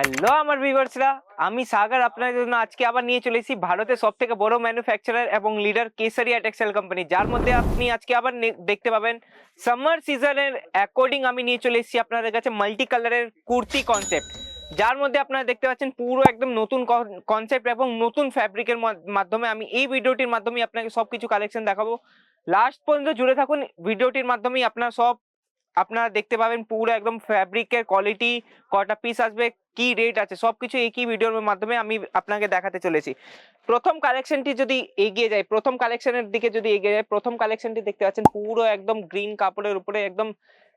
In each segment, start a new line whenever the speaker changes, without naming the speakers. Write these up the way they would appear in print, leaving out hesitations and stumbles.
Hello আমার ভিউয়ার্সরা, আমি সাগর আপনাদের জন্য আজকে আবার নিয়ে চলে এসেছি ভারতের সবথেকে বড় ম্যানুফ্যাকচারার এবং লিডার কেসারিয়া টেক্সটাইল কোম্পানি, যার মধ্যে আপনি আজকে আবার দেখতে পাবেন সামার সিজনের অ্যাকর্ডিং আমি নিয়ে চলে এসেছি আপনাদের কাছে মাল্টি কালারের কুর্তি কনসেপ্ট, যার মধ্যে আপনারা দেখতে পাচ্ছেন পুরো একদম নতুন কনসেপ্ট এবং নতুন ফ্যাব্রিকের মাধ্যমে আমি এই ভিডিওটির মাধ্যমে আপনাকে সবকিছু কালেকশন দেখাবো। লাস্ট পর্যন্ত জুড়ে থাকুন, ভিডিওটির মাধ্যমেই আপনারা সব আপনারা দেখতে পাবেন পুরো একদম ফ্যাব্রিকের কোয়ালিটি, কটা পিস আসবে, কি রেট আছে, সবকিছু একই ভিডিওর মাধ্যমে আমি আপনাকে দেখাতে চলেছি। প্রথম কালেকশনটি যদি এগিয়ে যায়, প্রথম কালেকশনের দিকে যদি এগিয়ে যায়, প্রথম কালেকশনটি দেখতে পাচ্ছেন পুরো একদম গ্রিন কাপড়ের উপরে একদম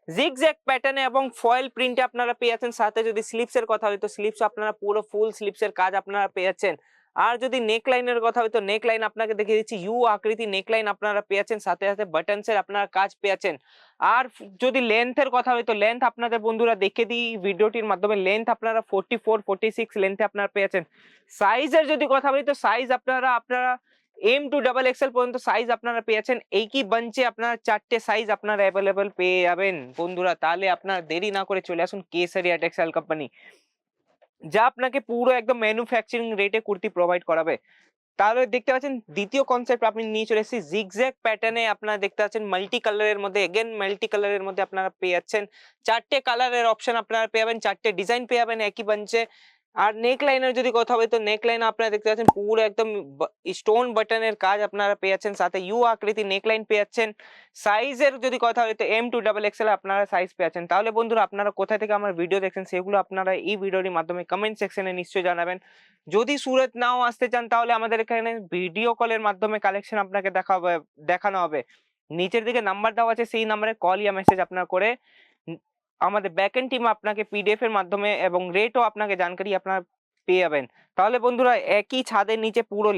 জিগজ্যাগ প্যাটার্নে এবং ফয়েল প্রিন্টে আপনারা পেয়ে যাচ্ছেন। সাথে যদি স্লিপসের কথা হয় তো স্লিপস আপনারা পুরো ফুল স্লিপসের কাজ আপনারা পেয়ে যাচ্ছেন। আর যদি নেক লাইনের কথা হয় তো নেক লাইন আপনাকে দেখিয়ে দিচ্ছি, ইউ আকৃতি নেক লাইন আপনারা পেয়ে যাচ্ছেন, সাথে সাথে বাটনসের আপনারা কাজ পেয়ে যাচ্ছেন। আর যদি লেন্থের কথা হয় তো লেন্থ আপনাদের বন্ধুরা দেখে দিই ভিডিওটির মাধ্যমে, লেন্থ আপনারা 44-46 লেন্থে আপনারা পেয়ে যাচ্ছেন। সাইজের যদি কথা বলি তো সাইজ আপনারা এম টু ডাবল এক্সেল পর্যন্ত সাইজ আপনারা পেয়েছেন। একই বাঞ্চে আপনারা 4টে সাইজ আপনারা অ্যাভেলেবেল পেয়ে যাবেন বন্ধুরা। তাহলে আপনারা দেরি না করে চলে আসুন কেসারিয়া টেক্সটাইল কোম্পানি, যা আপনাকে পুরো একদম ম্যানুফ্যাকচারিং রেটে কুর্তি প্রোভাইড করাবে। তাহলে দেখতে পাচ্ছেন দ্বিতীয় কনসেপ্ট আপনি নিয়ে চলে এসেছি জিগজ্যাগ প্যাটার্নে, আপনারা দেখতে পাচ্ছেন মাল্টি কালারের মধ্যে, এগেন মাল্টি কালারের মধ্যে আপনারা পেয়ে যাচ্ছেন। 4টে কালারের অপশন আপনারা পেয়ে যাবেন, 4টে ডিজাইন পেয়ে যাবেন একই বাঞ্চে। আর নেক লাইনের যদি কথা হবে তো নেক লাইন আপনারা দেখতে পাচ্ছেন পুরো একদম স্টোন বাটনের কাজ আপনারা পেয়ে যাচ্ছেন, সাথে ইউ আকৃতি নেক লাইন পেয়ে যাচ্ছেন। সাইজের যদি কথা হয় তো এম টু ডাবল এক্সেল আপনারা সাইজ পেয়ে যাচ্ছেন। তাহলে বন্ধুরা আপনারা কোথা থেকে আমার ভিডিও দেখছেন সেগুলো আপনারা এই ভিডিওর মাধ্যমে কমেন্ট সেকশনে নিশ্চয়ই জানাবেন। যদি সুরত নাও আসতে চান তাহলে আমাদের এখানে ভিডিও কলের মাধ্যমে কালেকশন আপনাকে দেখানো হবে। নিচের দিকে নাম্বার দেওয়া আছে, সেই নাম্বারে কল ইয়া মেসেজ আপনার করে আমাদের ব্যাকএন্ড টিম আপনাকে পিডিএফ এর মাধ্যমে এবং রেটও আপনাকে জানকারি আপনারা পেয়ে যাবেন। তাহলে বন্ধুরা একই ছাদের নিচে পুরো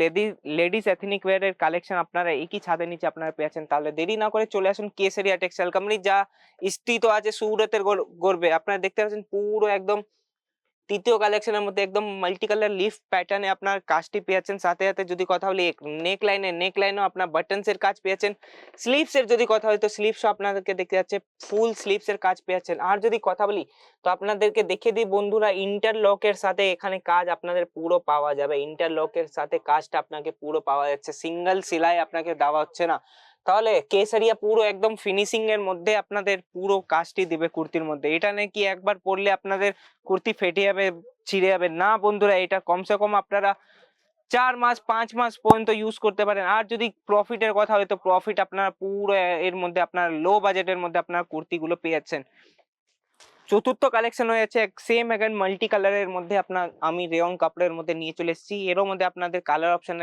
লেডিস এথনিক ওয়্যারের কালেকশন আপনারা একই ছাদের নিচে আপনারা পেয়েছেন। তাহলে দেরি না করে চলে আসুন কেসারিয়া টেক্সটাইল কোম্পানি, যা স্থিত আছে সুরতের গর্বে। আপনারা দেখতে পাচ্ছেন পুরো একদম তৃতীয় কালেকশনের মধ্যে একদম মাল্টি কালার লিফ প্যাটার্নে আপনার কাজটি পেয়েছেন। সাথে সাথে যদি কথা বলি নেক লাইনেও আপনার বাটনস এর কাজ পেয়েছেন। স্লিভস এর যদি কথা হয় তো স্লিভসও আপনাদেরকে দেখতে যাচ্ছে ফুল স্লিভস এর কাজ পেয়েছেন। আর যদি কথা বলি তো আপনাদেরকে দেখিয়ে দিই বন্ধুরা, ইন্টারলকের সাথে এখানে কাজ আপনাদের পুরো পাওয়া যাবে। ইন্টারলকের সাথে কাজটা আপনাকে পুরো পাওয়া যাচ্ছে, সিঙ্গেল সেলাই আপনাকে দেওয়া হচ্ছে না। তাহলে কেসারিয়া পুরো একদম ফিনিশিং এর মধ্যে আপনাদের পুরো কাজটি দিবে কুর্তির মধ্যে। এটা নাকি একবার পরলে আপনাদের কুর্তি ফেটে যাবে, ছিঁড়ে যাবে না বন্ধুরা। এটা কমসে কম আপনারা 4 মাস 5 মাস পর্যন্ত ইউজ করতে পারেন। আর যদি প্রফিটের কথা হয় তো প্রফিট আপনারা পুরো এর মধ্যে আপনার লো বাজেটের মধ্যে আপনার কুর্তিগুলো পেয়ে যাচ্ছেন। চতুর্থ কালেকশন হয়েছে সেম এগেন মাল্টি কালারের মধ্যে আপনার আমি রেয়ন কাপড়ের মধ্যে নিয়ে চলে এসেছি। এরও মধ্যে আপনাদের কালার অপশন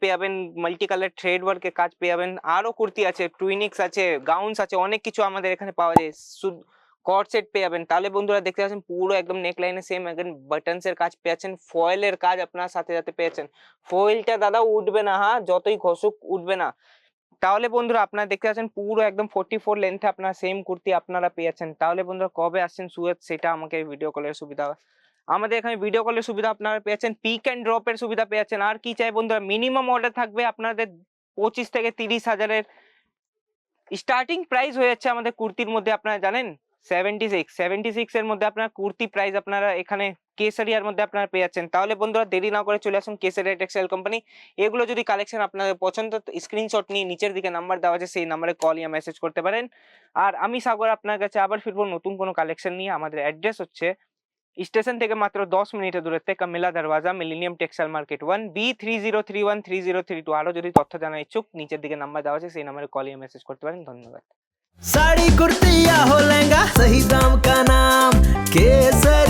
পেয়ে যাবেন, মাল্টি কালার থ্রেড ওয়ার্কের কাজ পেয়ে যাবেন। আরো কুর্তি আছে, টুইনিক্স আছে, গাউন্স আছে, অনেক কিছু আমাদের এখানে পাওয়া যায়। কট সেট পেয়ে যাবেন। তাহলে বন্ধুরা দেখতে পাচ্ছেন পুরো একদম নেক লাইনে সেম একদম বাটনস এর কাজ পেয়েছেন, ফয়েলের কাজ আপনার সাথে সাথে পেয়েছেন। ফয়েলটা দাদা উঠবে না, হ্যাঁ যতই ঘষুক উঠবে না। তাহলে বন্ধুরা আপনারা দেখতে পাচ্ছেন পুরো একদম 44 লেন্থে আপনারা সেম কুর্তি আপনারা পেয়েছেন। তাহলে বন্ধুরা কবে আসছেন সুরত সেটা আমাকে ভিডিও কলের সুবিধা, আমাদের এখানে ভিডিও কলের সুবিধা আপনারা পেয়েছেন, পিক এন্ড ড্রপের সুবিধা পেয়েছেন। আর কি চাই বন্ধুরা, মিনিমাম অর্ডার থাকবে আপনাদের 25 থেকে 30 হাজারের স্টার্টিং প্রাইস হয়ে যাচ্ছে আমাদের কুর্তির মধ্যে। আপনারা জানেন 76 এর মধ্যে আপনার কুর্তি প্রাইস আপনারা এখানে কেসারিয়ার মধ্যে আপনারা পেয়ে যাচ্ছেন। তাহলে বন্ধুরা দেরি না করে চলে আসুন কেসারিয়া টেক্সটাইল কোম্পানি। এগুলো যদি কালেকশন আপনাদের পছন্দ স্ক্রিনশট নিয়ে নিচের দিকে নাম্বার দেওয়া আছে সেই নাম্বারে কল ইয়া মেসেজ করতে পারেন। আর আমি সাগর আপনার কাছে আবার ফিরবো নতুন কোনো কালেকশন নিয়ে। আমাদের অ্যাড্রেস হচ্ছে স্টেশন থেকে মাত্র 10 মিনিটের দূরত্বে কামিলা দরওয়াজা, মিলেনিয়াম টেক্সটাইল মার্কেট 1B30313032। আরো যদি তথ্য জানার ইচ্ছুক নিচের দিকে নাম্বার দেওয়া আছে সেই নাম্বারে কল ইয়া মেসেজ করতে পারেন। ধন্যবাদ।
साड़ी कुर्ती या हो लहंगा, सही दाम का नाम केसर।